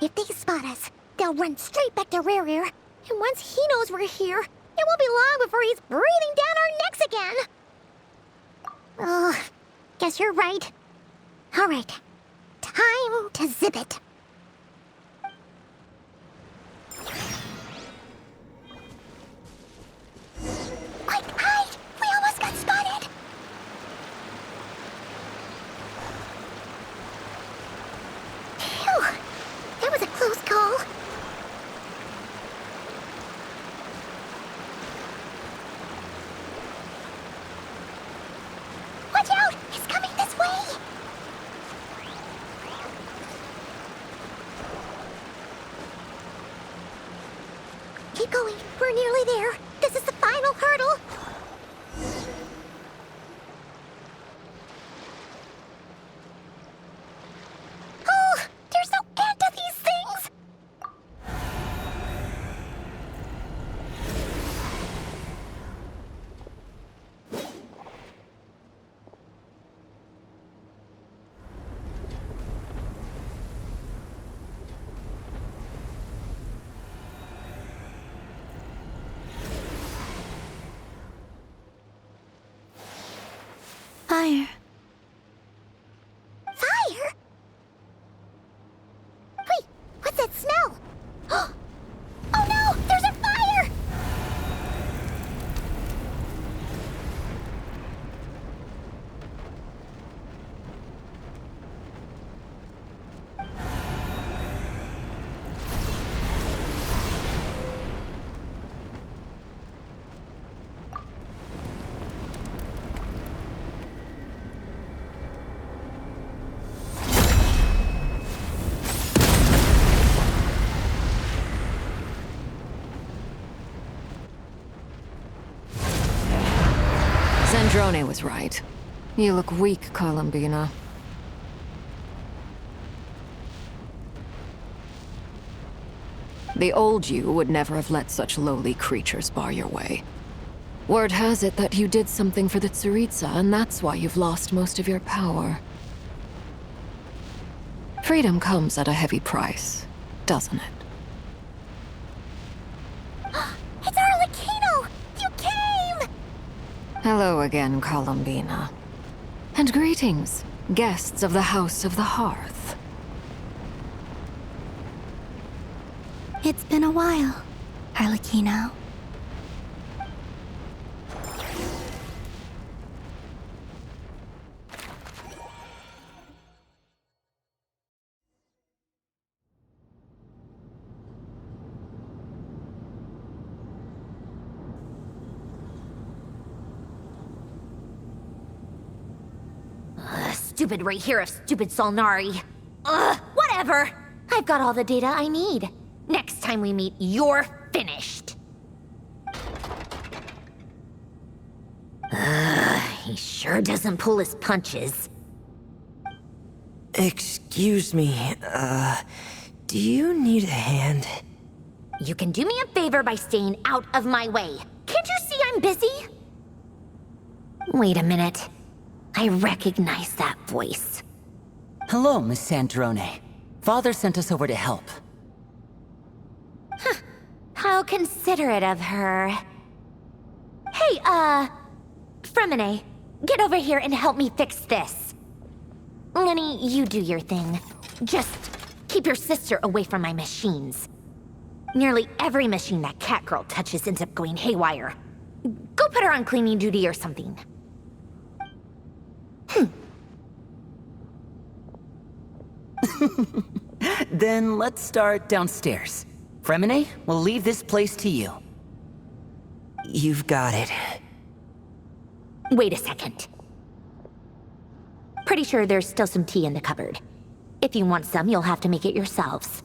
if they spot us, they'll run straight back to Rear. And once he knows we're here, it won't be long before he's breathing down our necks again. Guess you're right. All right, time to zip it. Quick, hide! We almost got spotted! Phew, that was a close call. Watch out! It's coming this way! Keep going. We're nearly there. This is the final hurdle. Oh, there's no end to these things. Fire. Fire? Wait, what's that smell? Oh no, there's a fire! Zandrone was right. You look weak, Columbina. The old you would never have let such lowly creatures bar your way. Word has it that you did something for the Tsaritsa, and that's why you've lost most of your power. Freedom comes at a heavy price, doesn't it? It's Arlecchino! You came! Hello again, Columbina. And greetings, guests of the House of the Hearth. It's been a while, Arlecchino. Stupid right here of stupid Solnari. Whatever. I've got all the data I need. Next time we meet, you're finished. He sure doesn't pull his punches. Excuse me, do you need a hand? You can do me a favor by staying out of my way. Can't you see I'm busy? Wait a minute. I recognize that voice. Hello, Miss Zandrone. Father sent us over to help. How considerate of her. Hey, Fremine, get over here and help me fix this. Lenny, you do your thing. Just keep your sister away from my machines. Nearly every machine that cat girl touches ends up going haywire. Go put her on cleaning duty or something. Then let's start downstairs. Fremine, we'll leave this place to you. You've got it. Wait a second. Pretty sure there's still some tea in the cupboard. If you want some, you'll have to make it yourselves.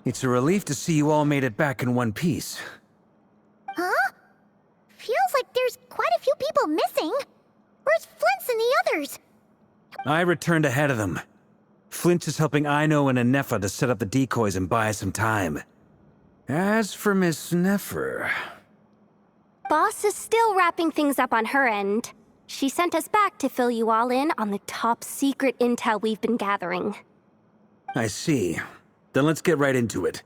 It's a relief to see you all made it back in one piece. Huh? Feels like there's quite a few people missing. Where's Flint's and the others? I returned ahead of them. Flint is helping Aino and Anefa to set up the decoys and buy us some time. As for Miss Nefer... Boss is still wrapping things up on her end. She sent us back to fill you all in on the top secret intel we've been gathering. I see. Then let's get right into it.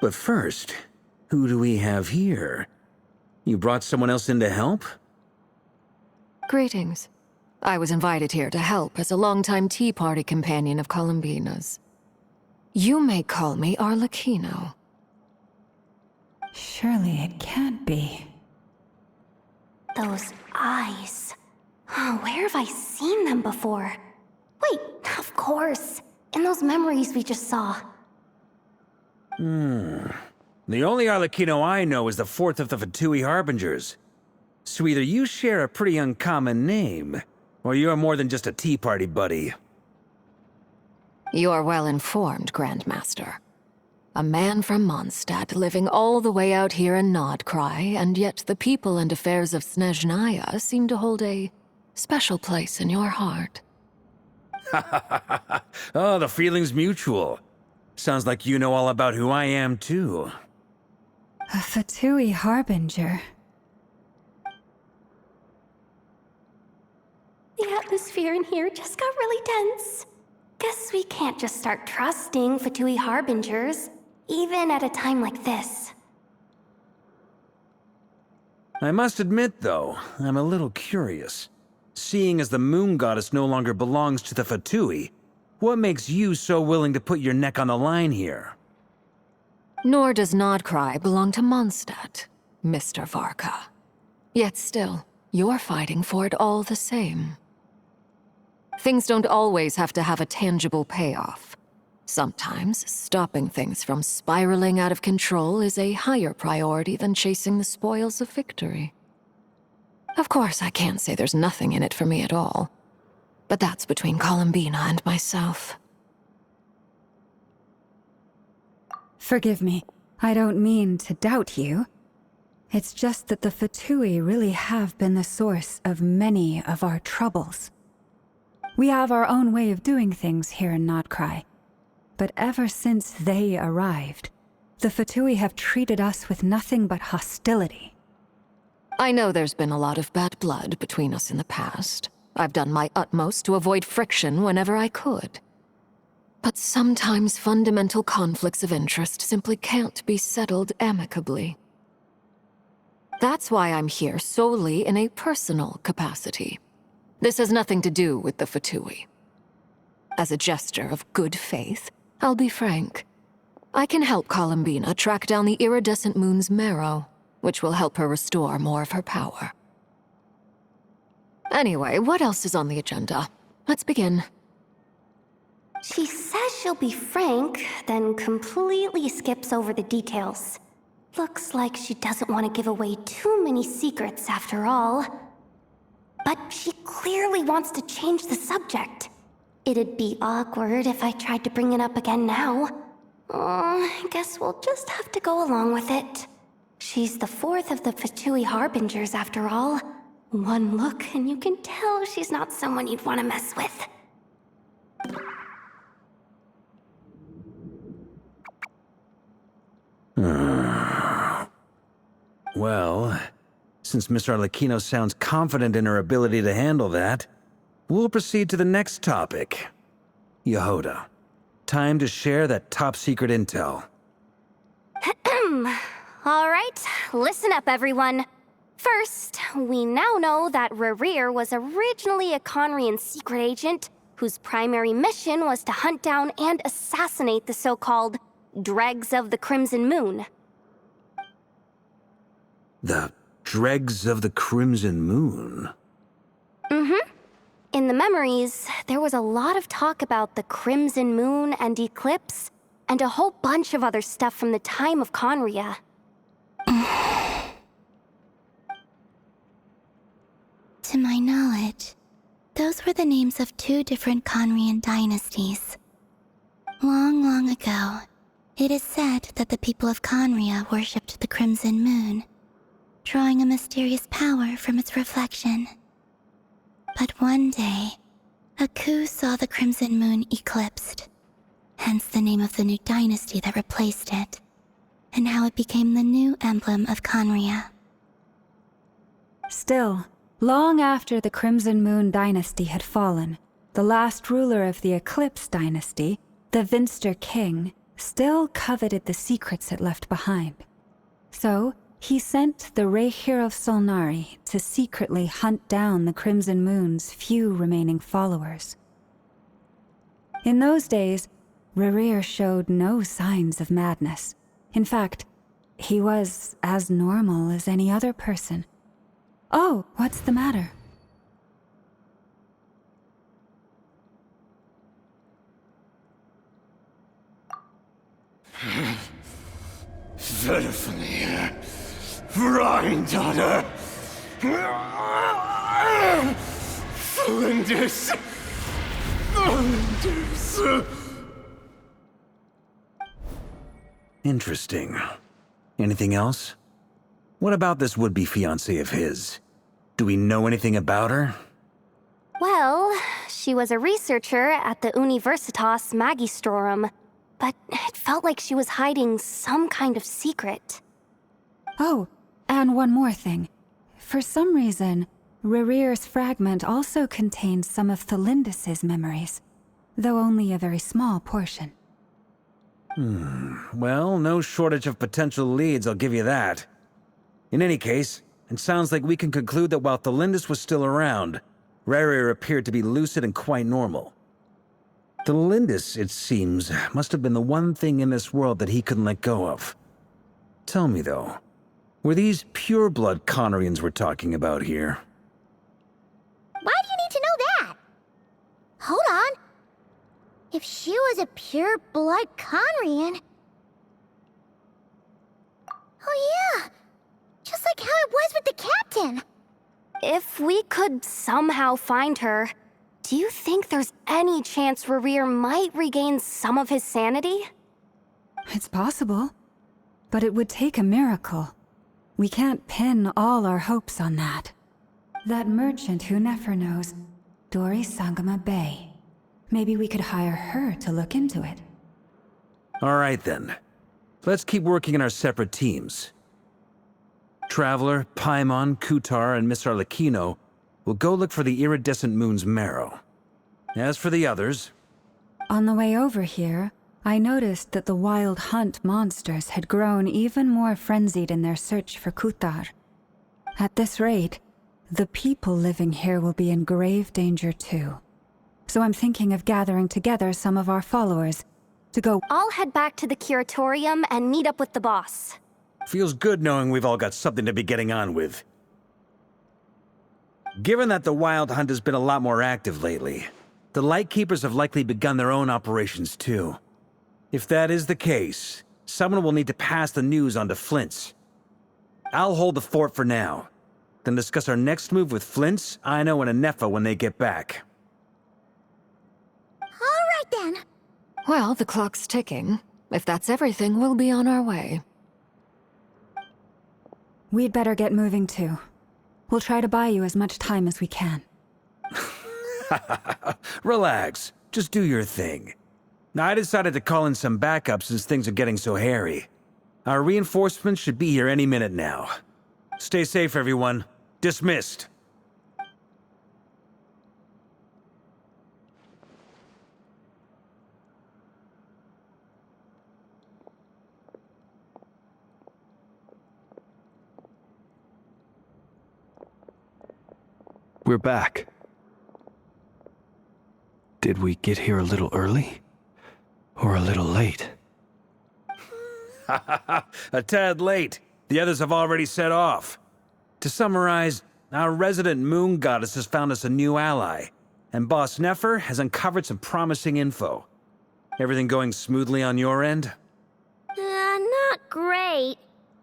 But first, who do we have here? You brought someone else in to help? Greetings. I was invited here to help as a longtime Tea Party companion of Columbina's. You may call me Arlecchino. Surely it can't be. Those eyes. Oh, where have I seen them before? Wait, of course. In those memories we just saw. The only Arlecchino I know is the fourth of the Fatui Harbingers. So either you share a pretty uncommon name, or you're more than just a Tea Party buddy. You're well informed, Grandmaster. A man from Mondstadt living all the way out here in Nodcry, and yet the people and affairs of Snezhnaya seem to hold a special place in your heart. Oh, the feeling's mutual. Sounds like you know all about who I am, too. A Fatui Harbinger. The atmosphere in here just got really tense. Guess we can't just start trusting Fatui Harbingers, even at a time like this. I must admit, though, I'm a little curious. Seeing as the moon goddess no longer belongs to the Fatui, what makes you so willing to put your neck on the line here? Nor does Nodcry belong to Mondstadt, Mr. Varka. Yet still, you're fighting for it all the same. Things don't always have to have a tangible payoff. Sometimes, stopping things from spiraling out of control is a higher priority than chasing the spoils of victory. Of course, I can't say there's nothing in it for me at all. But that's between Columbina and myself. Forgive me. I don't mean to doubt you. It's just that the Fatui really have been the source of many of our troubles. We have our own way of doing things here in Nodcry. But ever since they arrived, the Fatui have treated us with nothing but hostility. I know there's been a lot of bad blood between us in the past. I've done my utmost to avoid friction whenever I could. But sometimes fundamental conflicts of interest simply can't be settled amicably. That's why I'm here solely in a personal capacity. This has nothing to do with the Fatui. As a gesture of good faith, I'll be frank. I can help Columbina track down the iridescent moon's marrow, which will help her restore more of her power. Anyway, what else is on the agenda? Let's begin. She says she'll be frank, then completely skips over the details. Looks like she doesn't want to give away too many secrets after all. But she clearly wants to change the subject. It'd be awkward if I tried to bring it up again now. I guess we'll just have to go along with it. She's the fourth of the Fatui Harbingers after all. One look and you can tell she's not someone you'd want to mess with. Well, since Miss Arlecchino sounds confident in her ability to handle that, we'll proceed to the next topic. Yehoda, time to share that top-secret intel. All right, listen up, everyone. First, we now know that Rerir was originally a Conrian secret agent whose primary mission was to hunt down and assassinate the so-called Dregs of the Crimson Moon. The Dregs of the Crimson Moon? Mm-hmm. In the memories, there was a lot of talk about the Crimson Moon and Eclipse, and a whole bunch of other stuff from the time of Conria. To my knowledge, those were the names of two different Conrian dynasties. Long, long ago, It is said that the people of Conria worshipped the Crimson Moon, drawing a mysterious power from its reflection. But one day, a coup saw the Crimson Moon eclipsed, hence the name of the new dynasty that replaced it, and how it became the new emblem of Conria. Still, long after the Crimson Moon dynasty had fallen, the last ruler of the Eclipse dynasty, the Vinster King, still coveted the secrets it left behind. So, he sent the Rehir of Solnari to secretly hunt down the Crimson Moon's few remaining followers. In those days, Rerir showed no signs of madness. In fact, he was as normal as any other person. Oh, what's the matter? Verfnir, Rheindaughter, Flinders. Interesting. Anything else? What about this would-be fiancé of his? Do we know anything about her? Well, she was a researcher at the Universitas Magistrorum, but it felt like she was hiding some kind of secret. Oh, and one more thing. For some reason, Rerir's fragment also contained some of Thelindis' memories, though only a very small portion. Well, no shortage of potential leads, I'll give you that. In any case, it sounds like we can conclude that while Thelindis was still around, Rerir appeared to be lucid and quite normal. Thelindis, it seems, must have been the one thing in this world that he couldn't let go of. Tell me, though, were these pure-blood Conrians we're talking about here? Why do you need to know that? Hold on. If she was a pure-blood Conrian... Oh yeah! Just like how it was with the captain! If we could somehow find her, do you think there's any chance Rerir might regain some of his sanity? It's possible, but it would take a miracle. We can't pin all our hopes on that. That merchant who Nefer knows, Dori Sangama Bay. Maybe we could hire her to look into it. All right, then. Let's keep working in our separate teams. Traveler, Paimon, Kutar, and Miss Arlecchino will go look for the iridescent moon's marrow. As for the others... On the way over here, I noticed that the Wild Hunt monsters had grown even more frenzied in their search for Kutar. At this rate, the people living here will be in grave danger too. So I'm thinking of gathering together some of our followers to go... I'll head back to the curatorium and meet up with the boss. Feels good knowing we've all got something to be getting on with. Given that the Wild Hunt has been a lot more active lately, the Lightkeepers have likely begun their own operations too. If that is the case, someone will need to pass the news on to Flint's. I'll hold the fort for now, then discuss our next move with Flint's, Aino, and Anefa when they get back. All right then. Well, the clock's ticking. If that's everything, we'll be on our way. We'd better get moving too. We'll try to buy you as much time as we can. Relax. Just do your thing. I decided to call in some backup since things are getting so hairy. Our reinforcements should be here any minute now. Stay safe, everyone. Dismissed. We're back. Did we get here a little early? Or a little late? A tad late. The others have already set off. To summarize, our resident moon goddess has found us a new ally, and Boss Nefer has uncovered some promising info. Everything going smoothly on your end? Not great.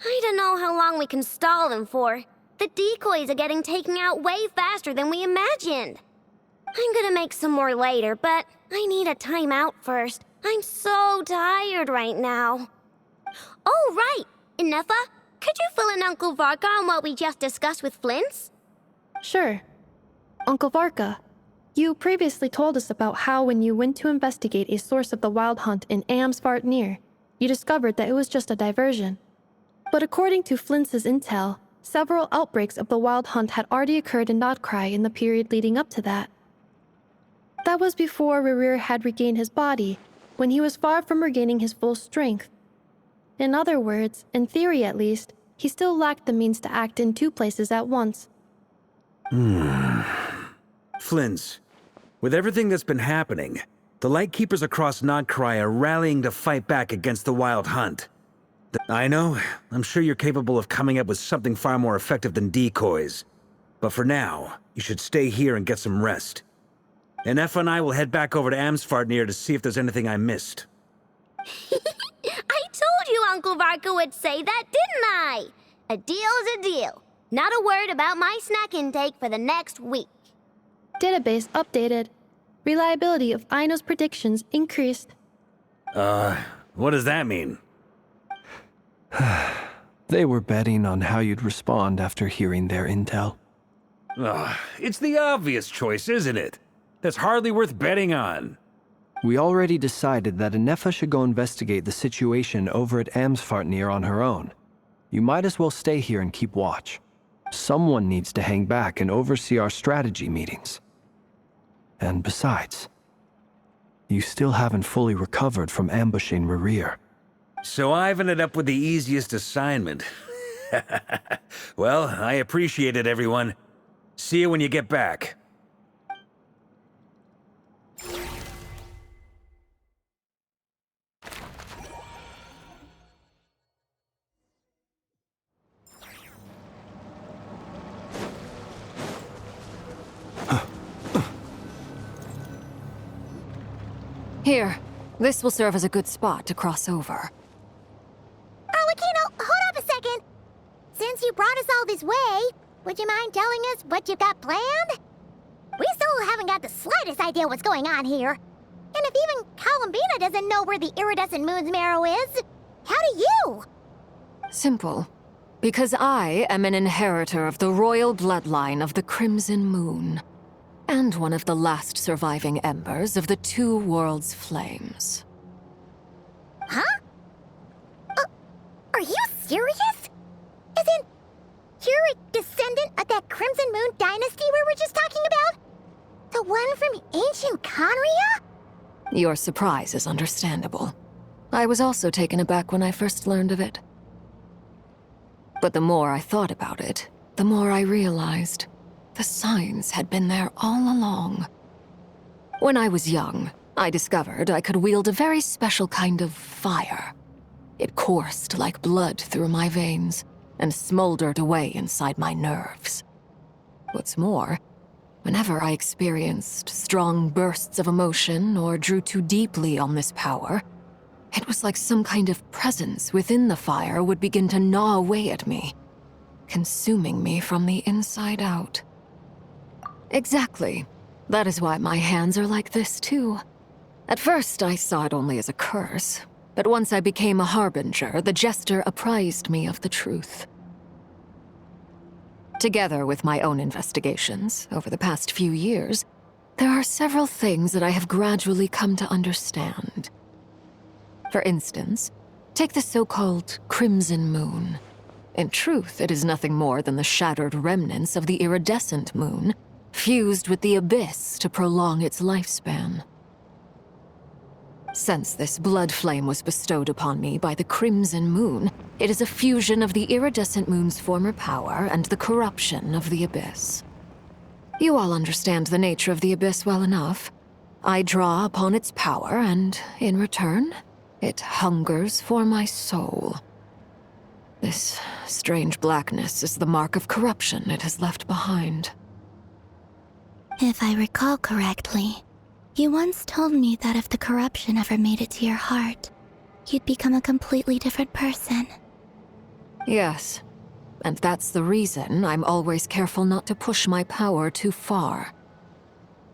I don't know how long we can stall them for. The decoys are getting taken out way faster than we imagined. I'm gonna make some more later, but I need a timeout first. I'm so tired right now. Oh, right! Ineffa, could you fill in Uncle Varka on what we just discussed with Flint's? Sure. Uncle Varka, you previously told us about how when you went to investigate a source of the wild hunt in Amsvartnir, you discovered that it was just a diversion. But according to Flint's intel, several outbreaks of the wild hunt had already occurred in Nodcry in the period leading up to that. That was before Rerir had regained his body, when he was far from regaining his full strength. In other words, in theory at least, he still lacked the means to act in two places at once. Flint's, with everything that's been happening, the Lightkeepers across Nodcry are rallying to fight back against the Wild Hunt. I know, I'm sure you're capable of coming up with something far more effective than decoys. But for now, you should stay here and get some rest. Ineffa and I will head back over to Amsvartnir to see if there's anything I missed. I told you Uncle Varka would say that, didn't I? A deal is a deal. Not a word about my snack intake for the next week. Database updated. Reliability of Aino's predictions increased. What does that mean? They were betting on how you'd respond after hearing their intel. It's the obvious choice, isn't it? That's hardly worth betting on. We already decided that Ineffa should go investigate the situation over at Amsvartnir on her own. You might as well stay here and keep watch. Someone needs to hang back and oversee our strategy meetings. And besides, you still haven't fully recovered from ambushing Rerir. So I've ended up with the easiest assignment. Well, I appreciate it, everyone. See you when you get back. Here, this will serve as a good spot to cross over. Arlecchino, hold up a second. Since you brought us all this way, would you mind telling us what you've got planned? We still haven't got the slightest idea what's going on here. And if even Columbina doesn't know where the iridescent moon's marrow is, how do you? Simple. Because I am an inheritor of the royal bloodline of the Crimson Moon, and one of the last surviving embers of the Two Worlds' flames. Huh? Are you serious? As in, you're a descendant of that Crimson Moon dynasty we were just talking about? The one from ancient Conria? Your surprise is understandable. I was also taken aback when I first learned of it. But the more I thought about it, the more I realized the signs had been there all along. When I was young, I discovered I could wield a very special kind of fire. It coursed like blood through my veins and smoldered away inside my nerves. What's more, whenever I experienced strong bursts of emotion or drew too deeply on this power, it was like some kind of presence within the fire would begin to gnaw away at me, consuming me from the inside out. Exactly. That is why my hands are like this, too. At first, I saw it only as a curse, but once I became a harbinger, the jester apprised me of the truth. Together with my own investigations, over the past few years, there are several things that I have gradually come to understand. For instance, take the so-called Crimson Moon. In truth, it is nothing more than the shattered remnants of the iridescent moon, fused with the abyss to prolong its lifespan. Since this blood flame was bestowed upon me by the Crimson Moon, it is a fusion of the iridescent moon's former power and the corruption of the abyss. You all understand the nature of the abyss well enough. I draw upon its power, and in return, it hungers for my soul. This strange blackness is the mark of corruption it has left behind. If I recall correctly, you once told me that if the corruption ever made it to your heart, you'd become a completely different person. Yes, and that's the reason I'm always careful not to push my power too far.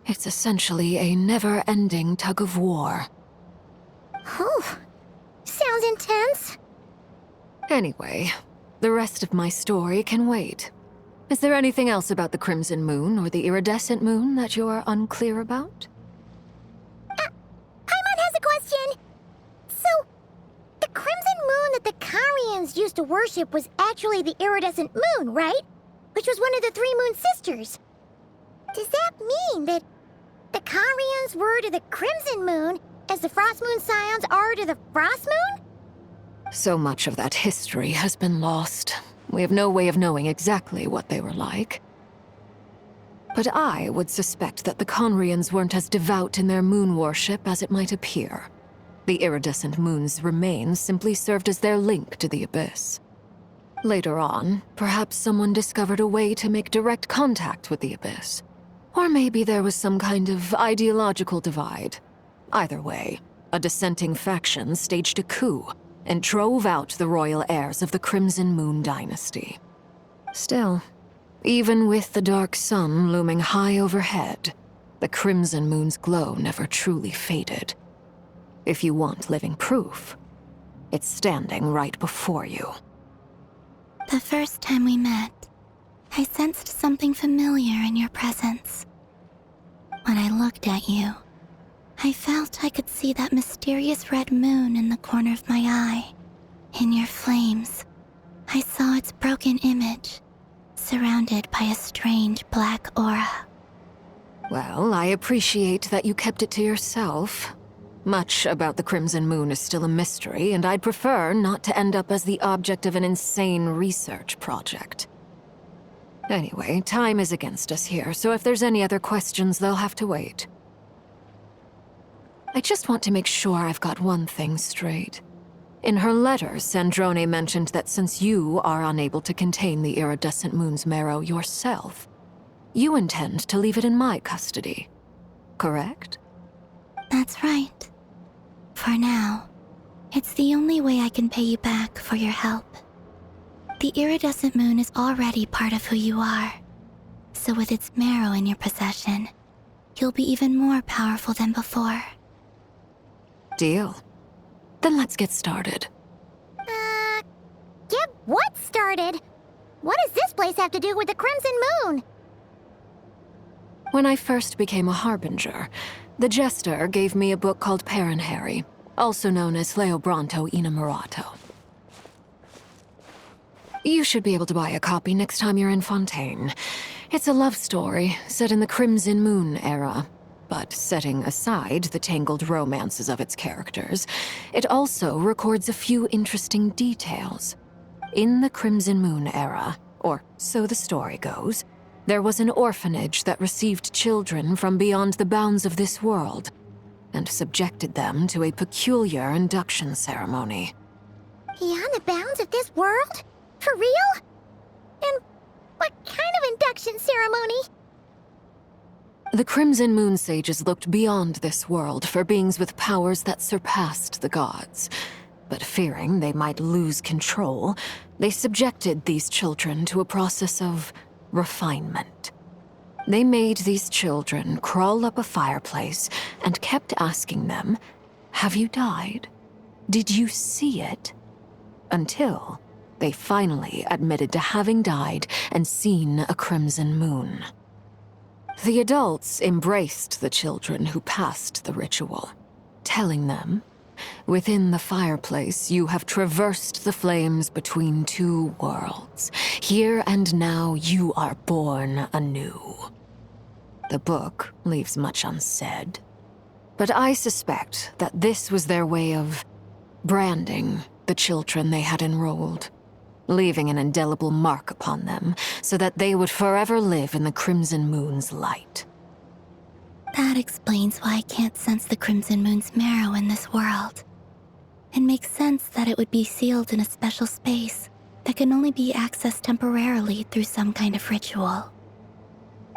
It's essentially a never-ending tug of war. Oh, sounds intense. Anyway, the rest of my story can wait. Is there anything else about the Crimson Moon or the Iridescent Moon that you're unclear about? Paimon has a question. So, the crimson moon that the Karians used to worship was actually the iridescent moon, right? Which was one of the three moon sisters. Does that mean that the Karians were to the crimson moon as the frost moon scions are to the frost moon? So much of that history has been lost. We have no way of knowing exactly what they were like. But I would suspect that the Conrians weren't as devout in their moon worship as it might appear. The iridescent moon's remains simply served as their link to the Abyss. Later on, perhaps someone discovered a way to make direct contact with the Abyss. Or maybe there was some kind of ideological divide. Either way, a dissenting faction staged a coup and drove out the royal heirs of the Crimson Moon dynasty. Still, even with the dark sun looming high overhead, the Crimson Moon's glow never truly faded. If you want living proof, it's standing right before you. The first time we met, I sensed something familiar in your presence. When I looked at you, I felt I could see that mysterious red moon in the corner of my eye. In your flames, I saw its broken image, surrounded by a strange black aura. Well, I appreciate that you kept it to yourself. Much about the Crimson Moon is still a mystery, and I'd prefer not to end up as the object of an insane research project. Anyway, time is against us here, so if there's any other questions, they'll have to wait. I just want to make sure I've got one thing straight. In her letter, Sandrone mentioned that since you are unable to contain the iridescent moon's marrow yourself, you intend to leave it in my custody, correct? That's right. For now, it's the only way I can pay you back for your help. The iridescent moon is already part of who you are, so with its marrow in your possession, you'll be even more powerful than before. Deal. Then let's get started. Get what started? What does this place have to do with the Crimson Moon? When I first became a Harbinger, the Jester gave me a book called Paranhari, also known as Leobranto Innamorato. You should be able to buy a copy next time you're in Fontaine. It's a love story set in the Crimson Moon era, but setting aside the tangled romances of its characters, it also records a few interesting details. In the Crimson Moon era, or so the story goes, there was an orphanage that received children from beyond the bounds of this world, and subjected them to a peculiar induction ceremony. Beyond the bounds of this world? For real? And what kind of induction ceremony? The Crimson Moon sages looked beyond this world for beings with powers that surpassed the gods. But fearing they might lose control, they subjected these children to a process of refinement. They made these children crawl up a fireplace and kept asking them, "Have you died? Did you see it?" Until they finally admitted to having died and seen a crimson moon. The adults embraced the children who passed the ritual, telling them, "Within the fireplace, you have traversed the flames between two worlds. Here and now, you are born anew." The book leaves much unsaid, but I suspect that this was their way of branding the children they had enrolled, leaving an indelible mark upon them so that they would forever live in the Crimson Moon's light. That explains why I can't sense the Crimson Moon's marrow in this world. It makes sense that it would be sealed in a special space that can only be accessed temporarily through some kind of ritual.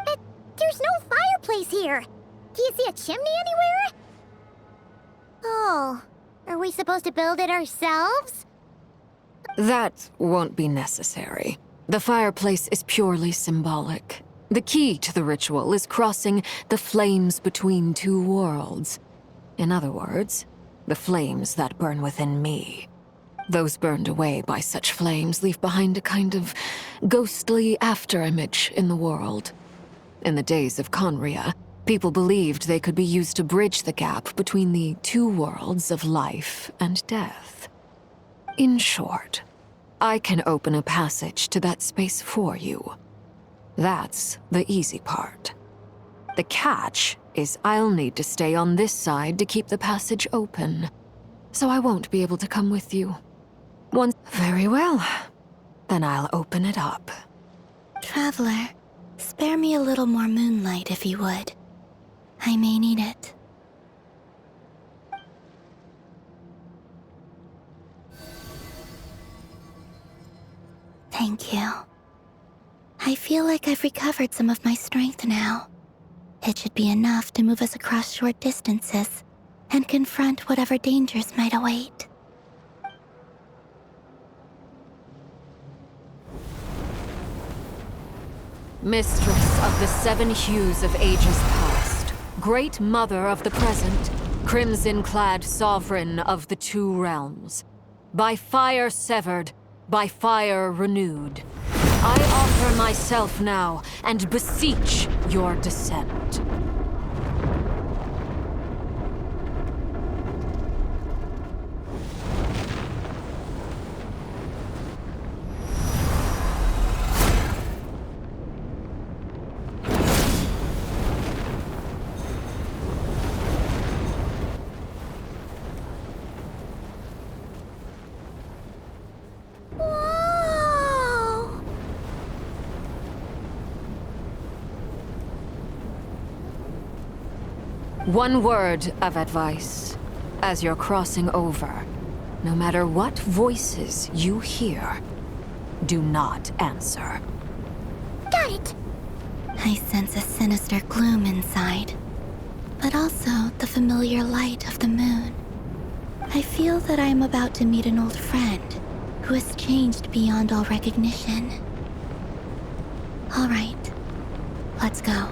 But there's no fireplace here. Do you see a chimney anywhere? Oh, are we supposed to build it ourselves? That won't be necessary. The fireplace is purely symbolic. The key to the ritual is crossing the flames between two worlds. In other words, The flames that burn within me. Those burned away by such flames leave behind a kind of ghostly afterimage in the world. In the days of Conria, people believed they could be used to bridge the gap between the two worlds of life and death. In short, I can open a passage to that space for you. That's the easy part. The catch is I'll need to stay on this side to keep the passage open, so I won't be able to come with you. Very well. Then I'll open it up. Traveler, spare me a little more moonlight if you would. I may need it. Thank you. I feel like I've recovered some of my strength now. It should be enough to move us across short distances and confront whatever dangers might await. Mistress of the seven hues of ages past, great mother of the present, crimson-clad sovereign of the two realms, by fire severed, by fire renewed, I offer myself now and beseech your descent. One word of advice. As you're crossing over, no matter what voices you hear, do not answer. Got it! I sense a sinister gloom inside, but also the familiar light of the moon. I feel that I am about to meet an old friend who has changed beyond all recognition. All right, let's go.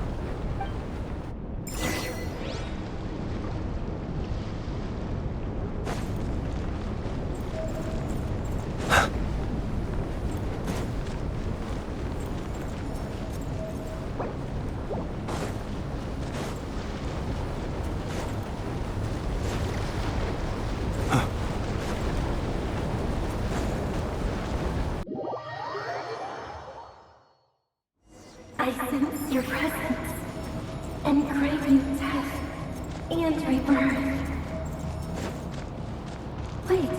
I sense your presence and crave you death and rebirth. Wait,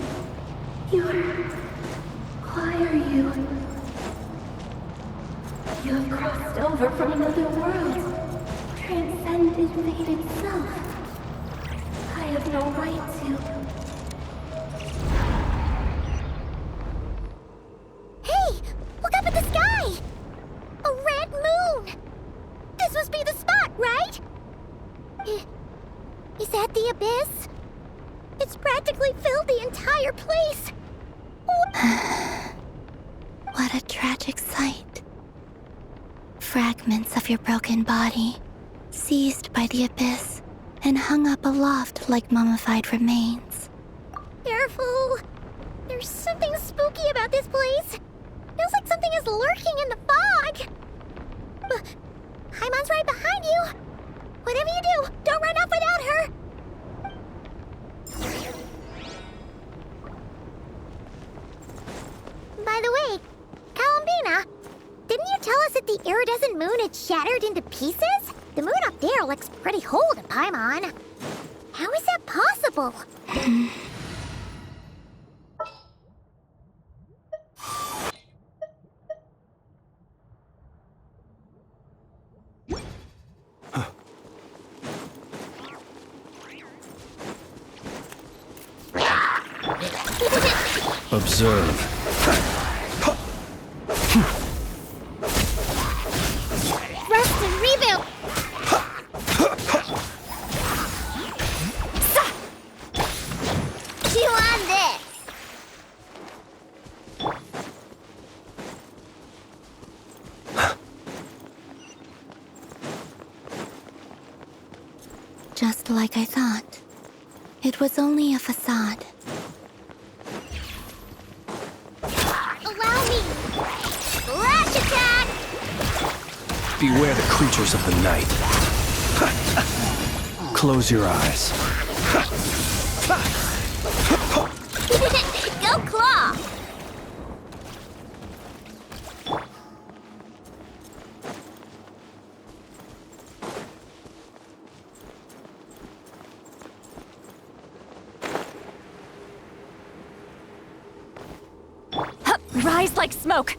why are you? You have crossed over from another world, transcended fate itself. I have no right to. Hey! Look up at the sky! A red moon! This must be the spot, right? Is that the abyss? It's practically filled the entire place! What a tragic sight. Fragments of your broken body, seized by the abyss, and hung up aloft like mummified remains. Careful! There's something spooky about this place. Feels like something is lurking in the fog. Paimon's right behind you. Whatever you do, don't run off without her. By the way, Columbina, didn't you tell us that the iridescent moon had shattered into pieces? The moon up there looks pretty whole to Paimon. How is that possible? Observe. Rest and reboot! Chew on this! Just like I thought. It was only a facade. Allow me! Flash attack! Beware the creatures of the night. Close your eyes. Go claw! Rise like smoke!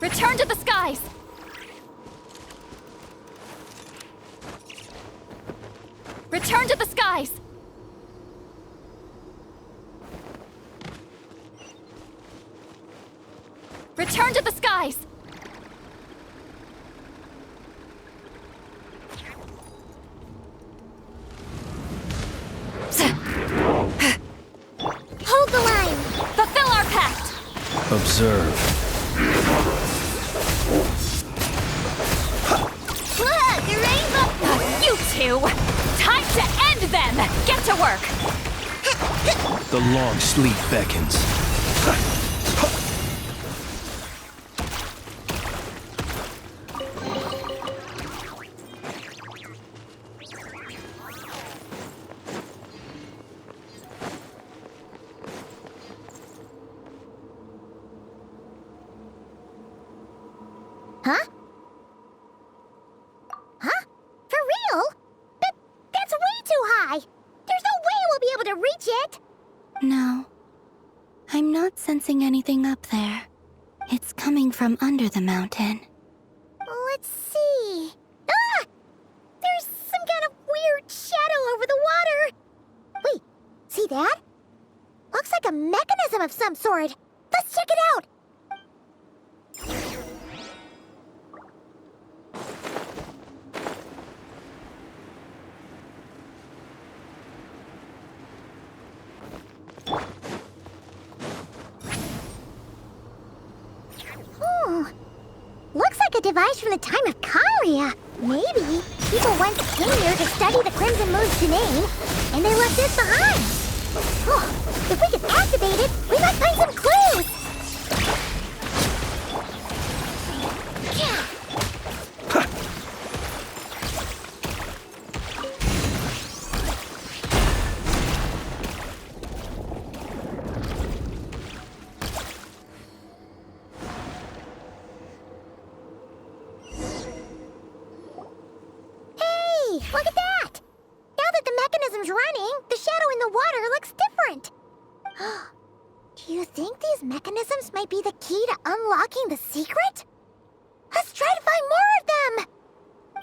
Return to the skies! Return to the skies! Return to the skies! Hold the line! Fulfill our pact! Observe. Look, the rainbow! You two! Time to end them! Get to work! The long sleep beckons. Huh? Huh? For real? That's way too high! There's no way we'll be able to reach it! No. I'm not sensing anything up there. It's coming from under the mountain. Let's see... Ah! There's some kind of weird shadow over the water! Wait, see that? Looks like a mechanism of some sort. Let's check it out! Looks like a device from the time of Karia. Maybe people once came here to study the Crimson Moon's domain, and they left this behind. Oh, if we could activate it, we might find some clues. Look at that! Now that the mechanism's running, the shadow in the water looks different. Do you think these mechanisms might be the key to unlocking the secret? Let's try to find more of them!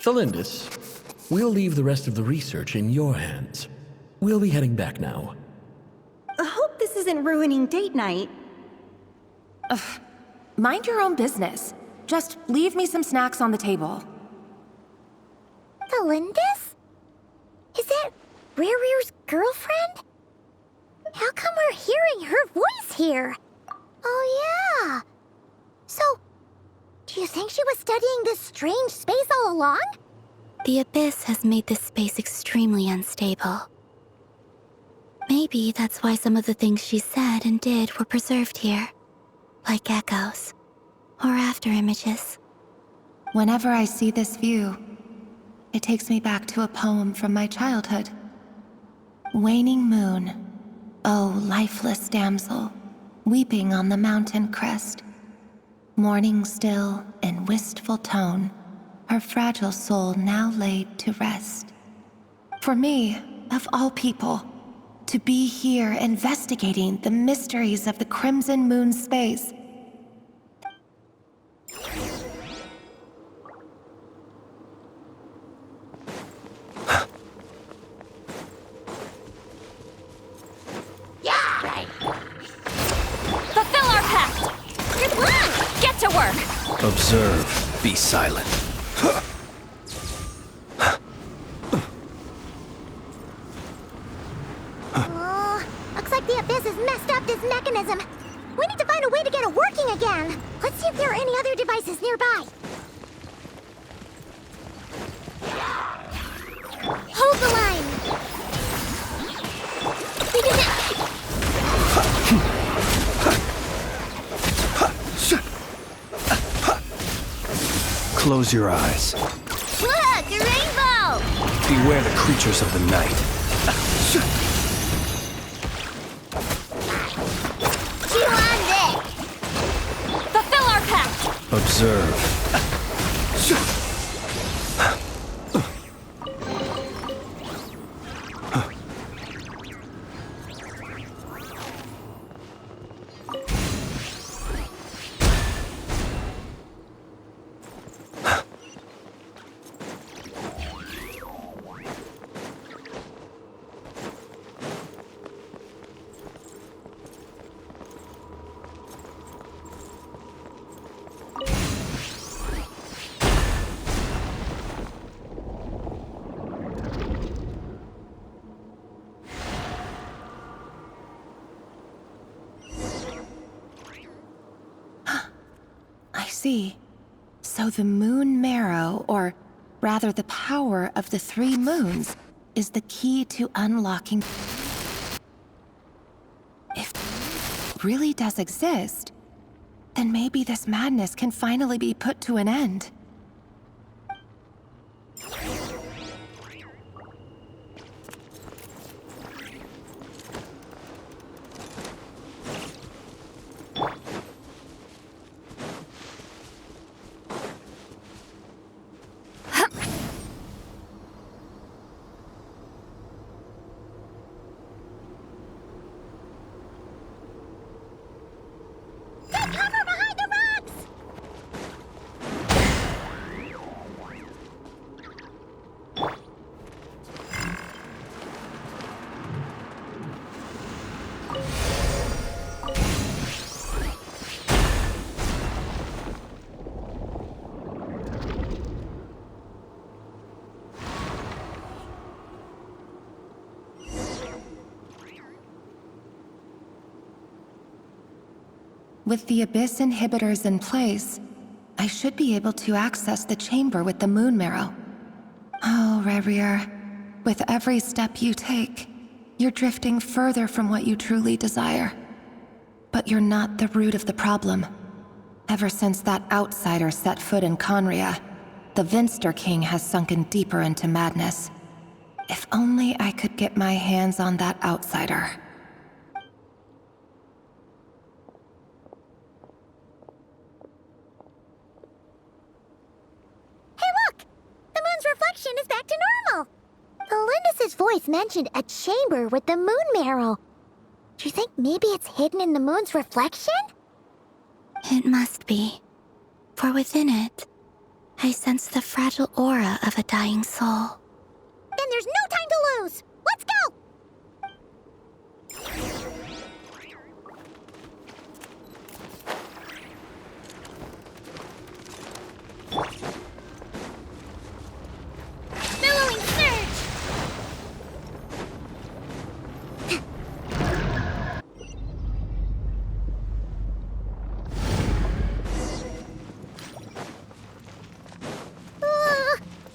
Thalindis, we'll leave the rest of the research in your hands. We'll be heading back now. I hope this isn't ruining date night. Ugh. Mind your own business. Just leave me some snacks on the table. Thalindis? Is that Rear's girlfriend? How come we're hearing her voice here? Oh yeah. So, do you think she was studying this strange space all along? The Abyss has made this space extremely unstable. Maybe that's why some of the things she said and did were preserved here. Like echoes. Or after images. Whenever I see this view, it takes me back to a poem from my childhood. Waning moon, oh lifeless damsel, weeping on the mountain crest. Mourning still in wistful tone, her fragile soul now laid to rest. For me, of all people, to be here investigating the mysteries of the Crimson Moon space. Observe. Be silent. Oh, looks like the Abyss has messed up this mechanism. We need to find a way to get it working again. Let's see if there are any other devices nearby. Hold the line. Close your eyes. Look, a rainbow! Beware the creatures of the night. Chew on this! Fulfill our pact! Observe. I see. So the moon marrow, or rather the power of the 3 moons, is the key to unlocking... If it really does exist, then maybe this madness can finally be put to an end. With the Abyss inhibitors in place, I should be able to access the chamber with the moon marrow. Oh, Revier, with every step you take, you're drifting further from what you truly desire. But you're not the root of the problem. Ever since that outsider set foot in Conria, the Vinster King has sunken deeper into madness. If only I could get my hands on that outsider. Reflection is back to normal. Elendis' voice mentioned a chamber with the moon marrow. Do you think maybe it's hidden in the moon's reflection? It must be. For within it, I sense the fragile aura of a dying soul. Then there's no time to lose. Let's go! Billowing surge!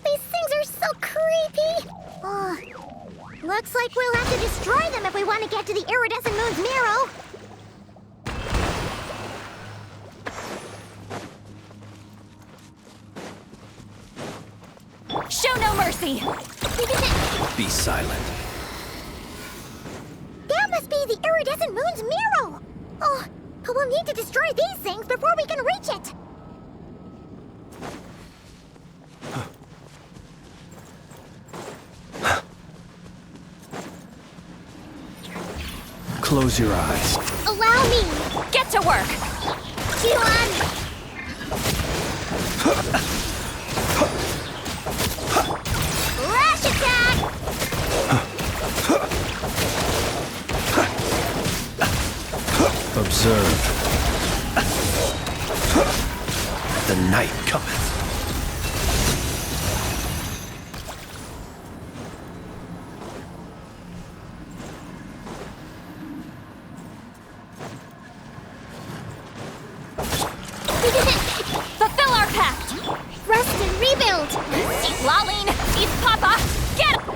These things are so creepy! Looks like we'll have to destroy them if we want to get to the iridescent moon's marrow. Show no mercy! Be silent. That must be the iridescent moon's marrow! Oh, but we'll need to destroy these things before we can reach it! Close your eyes. Allow me! Get to work! Q1! Lash attack! Observe. The night cometh. Fulfill our pact! Rest and rebuild! Eat lolling! Eat papa! Get him!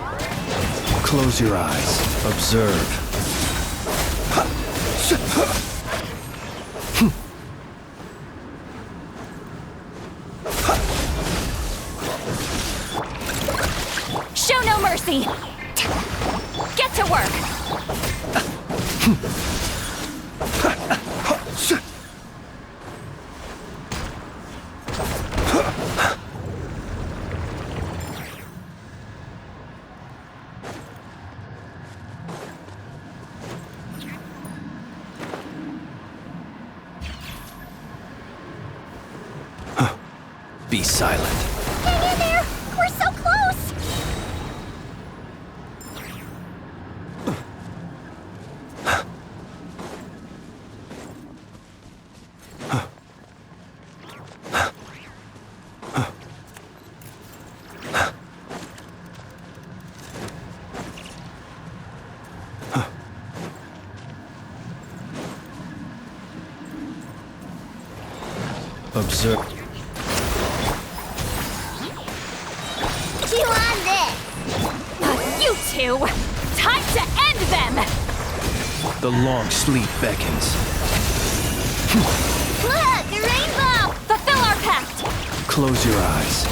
Close your eyes. Observe. Show no mercy! Get to work! Be silent. Hang in there! We're so close! Observe. Chew on this! You two! Time to end them! The long sleep beckons. Look, a rainbow! Fulfill our pact! Close your eyes.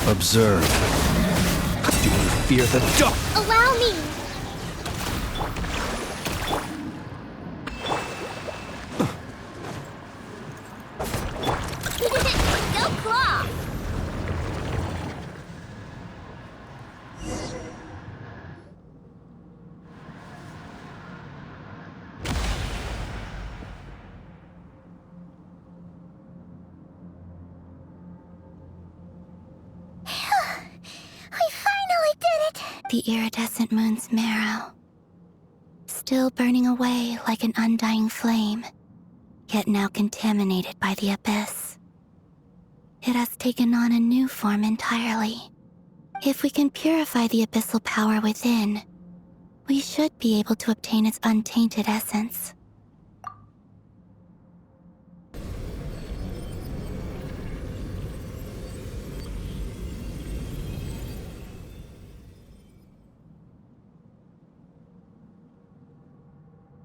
Observe. Do you fear the dark? Allow me! Go claw! We finally did it! The iridescent moon's marrow, still burning away like an undying flame, yet now contaminated by the abyss. It has taken on a new form entirely. If we can purify the abyssal power within, we should be able to obtain its untainted essence.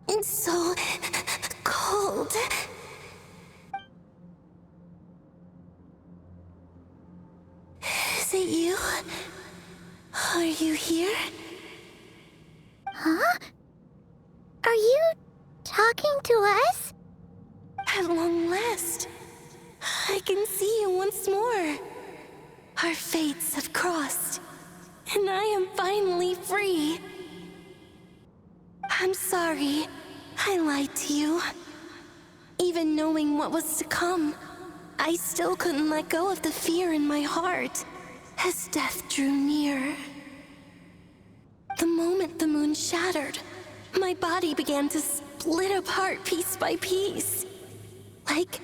It's so cold. Is it you? Are you here? Huh? Are you talking to us? At long last, I can see you once more. Our fates have crossed, and I am finally free. I'm sorry, I lied to you. Even knowing what was to come, I still couldn't let go of the fear in my heart as death drew near. The moment the moon shattered, my body began to split apart piece by piece. Like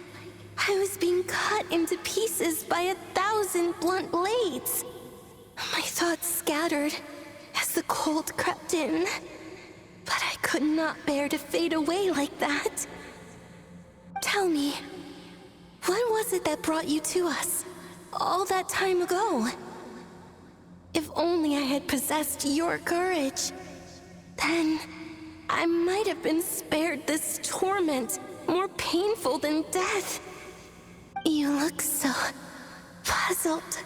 I was being cut into pieces by 1,000 blunt blades. My thoughts scattered as the cold crept in. But I could not bear to fade away like that. Tell me, what was it that brought you to us all that time ago? If only I had possessed your courage, then I might have been spared this torment more painful than death. You look so puzzled.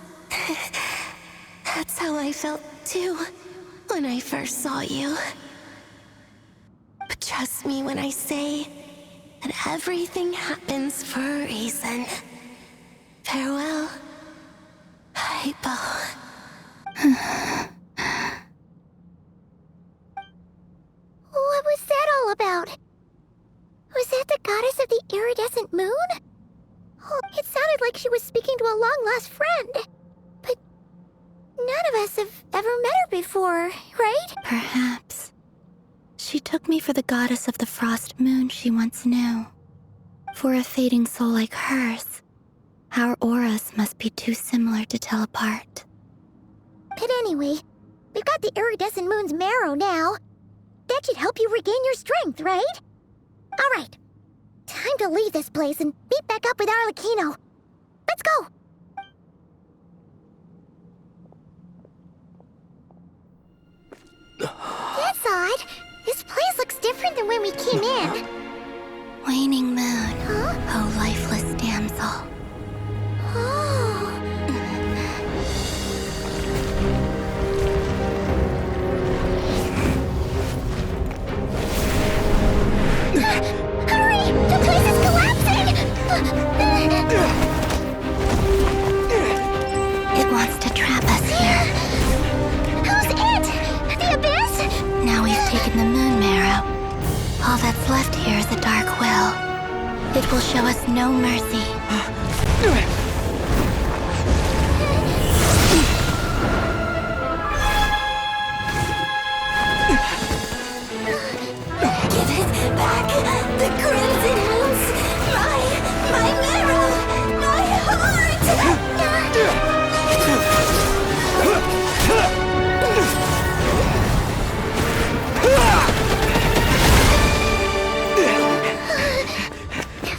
That's how I felt too when I first saw you. But trust me when I say that everything happens for a reason. Farewell, Hypo. What was that all about? Was that the goddess of the iridescent moon? Oh, it sounded like she was speaking to a long-lost friend. But none of us have ever met her before, right? Perhaps She took me for the goddess of the frost moon she once knew. For a fading soul like hers, our auras must be too similar to tell apart. But anyway, we've got the iridescent moon's marrow now. That should help you regain your strength, right? Alright, time to leave this place and meet back up with Arlecchino. Let's go! That's odd. This place looks different than when we came in. Waning moon, Huh? oh lifeless damsel. Oh. Hurry! The place is collapsing! It wants to trap us here. Who's it? The Abyss? Now we've taken the moon marrow. All that's left here is a dark will. It will show us no mercy. Give it back! The crimson moons! My marrow! My heart!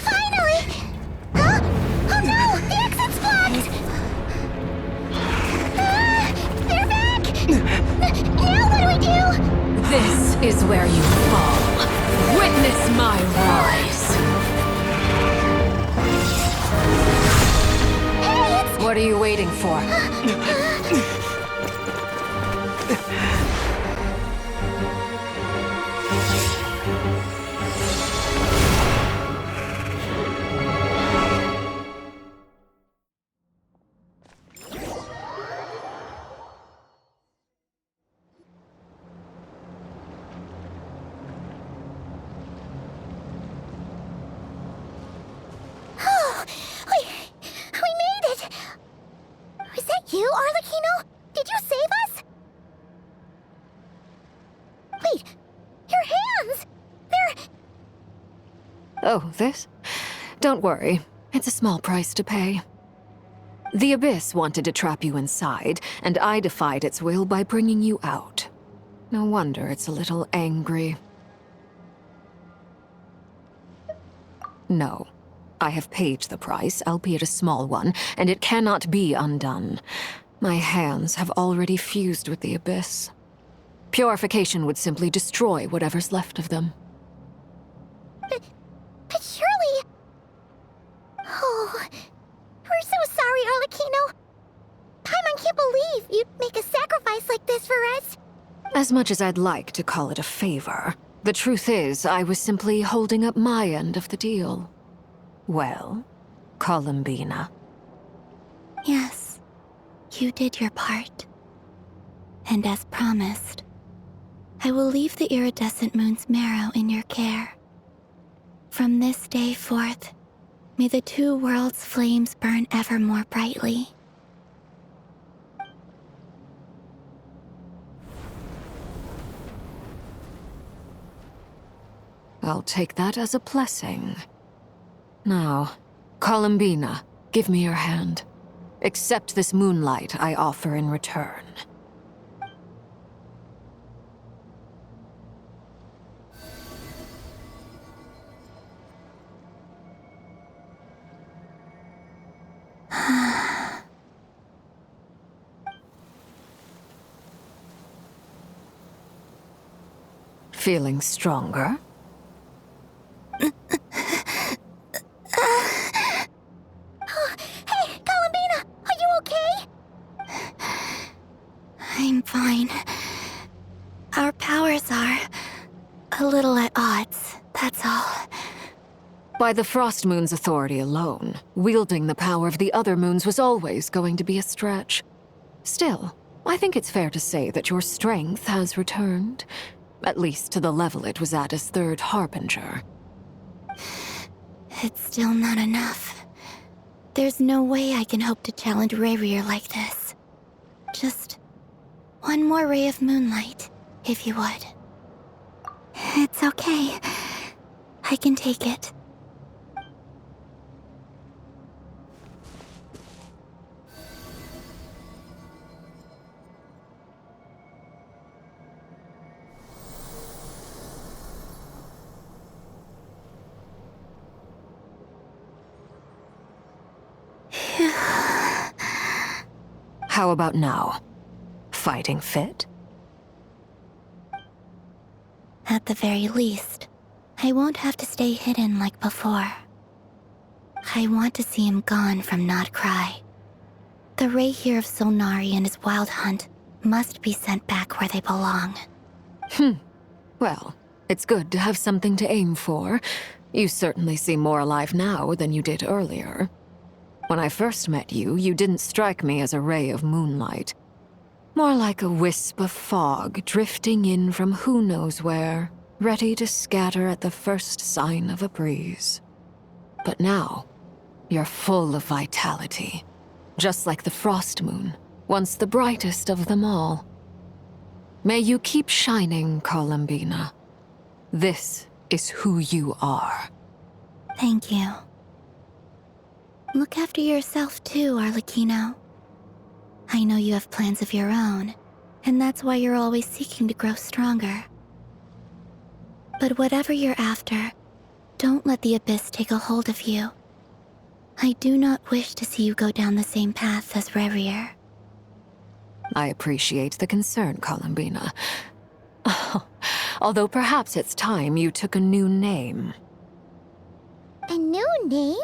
Finally! Huh? Oh no! The exit's blocked! They're back! Now what do we do? This is where you fall. Witness my rise. Hey, it's... What are you waiting for? Oh, we made it! Was that you, Arlecchino? Did you save us? Wait, your hands! They're... Oh, this? Don't worry. It's a small price to pay. The Abyss wanted to trap you inside, and I defied its will by bringing you out. No wonder it's a little angry. No. I have paid the price, albeit a small one, and it cannot be undone. My hands have already fused with the Abyss. Purification would simply destroy whatever's left of them. But surely... Oh, we're so sorry, Arlecchino. Paimon can't believe you'd make a sacrifice like this for us. As much as I'd like to call it a favor, the truth is I was simply holding up my end of the deal. Well, Columbina. Yes, you did your part. And as promised, I will leave the iridescent moon's marrow in your care. From this day forth, may the two worlds' flames burn ever more brightly. I'll take that as a blessing. Now, Columbina, give me your hand. Accept this moonlight I offer in return. Feeling stronger? Hey, Columbina, are you okay? I'm fine. Our powers are a little at odds, that's all. By the Frost Moon's authority alone, wielding the power of the other moons was always going to be a stretch. Still, I think it's fair to say that your strength has returned. At least to the level it was at as Third Harbinger. It's still not enough. There's no way I can hope to challenge Rayrier like this. Just one more ray of moonlight, if you would. It's okay. I can take it. How about now? Fighting fit? At the very least, I won't have to stay hidden like before. I want to see him gone from Not Cry. The Rayhir of Solnari and his wild hunt must be sent back where they belong. Well, it's good to have something to aim for. You certainly seem more alive now than you did earlier. When I first met you, you didn't strike me as a ray of moonlight. More like a wisp of fog drifting in from who knows where, ready to scatter at the first sign of a breeze. But now, you're full of vitality. Just like the frost moon, once the brightest of them all. May you keep shining, Columbina. This is who you are. Thank you. Look after yourself too, Arlecchino. I know you have plans of your own, and that's why you're always seeking to grow stronger. But whatever you're after, don't let the Abyss take a hold of you. I do not wish to see you go down the same path as Revier. I appreciate the concern, Columbina. Although perhaps it's time you took a new name. A new name?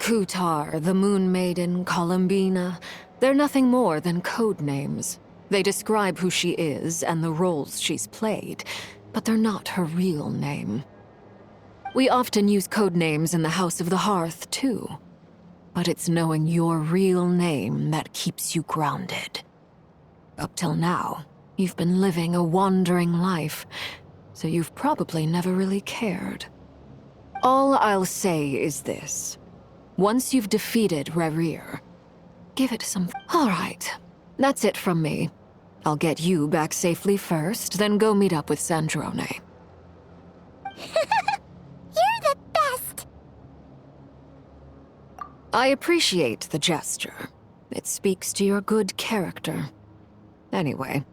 Kutar, the Moon Maiden, Columbina, they're nothing more than code names. They describe who she is and the roles she's played, but they're not her real name. We often use code names in the House of the Hearth, too. But it's knowing your real name that keeps you grounded. Up till now, you've been living a wandering life, so you've probably never really cared. All I'll say is this. Once you've defeated Revier, give it some... All right, that's it from me. I'll get you back safely first, then go meet up with Sandrone. You're the best! I appreciate the gesture. It speaks to your good character. Anyway,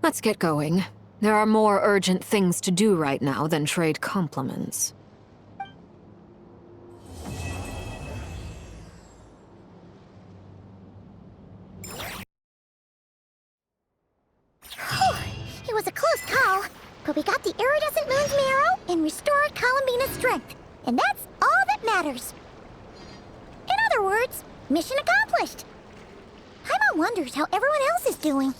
let's get going. There are more urgent things to do right now than trade compliments. It was a close call, but we got the iridescent moon's marrow and restored Columbina's strength, and that's all that matters. In other words, mission accomplished. Paimon wonders how everyone else is doing.